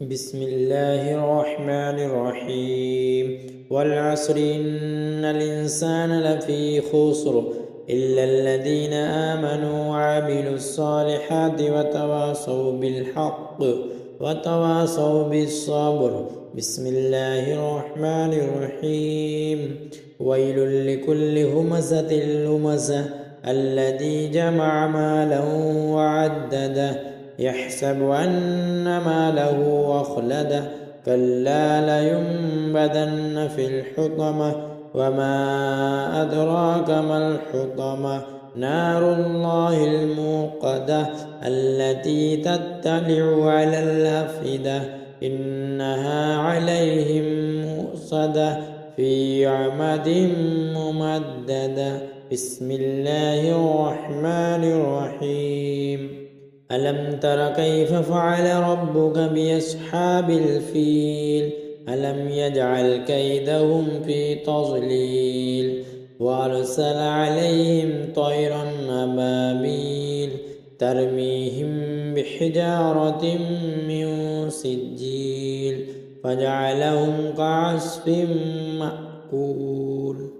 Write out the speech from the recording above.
بسم الله الرحمن الرحيم والعصر إن الإنسان لفي خسر إلا الذين آمنوا وعملوا الصالحات وتواصوا بالحق وتواصوا بالصبر. بسم الله الرحمن الرحيم ويل لكل همزة لمزة الذي جمع مالا وعدده يحسب أن ماله أخلده كلا لينبذن في الحطمة وما أدراك ما الحطمة نار الله الموقدة التي تطلع على الأفئدة إنها عليهم مؤصدة في عمد ممددة. بسم الله الرحمن الرحيم ألم تر كيف فعل ربك بأصحاب الفيل ألم يجعل كيدهم في تضليل وأرسل عليهم طيرا أبابيل ترميهم بحجارة من سجيل فجعلهم كعصف مأكول.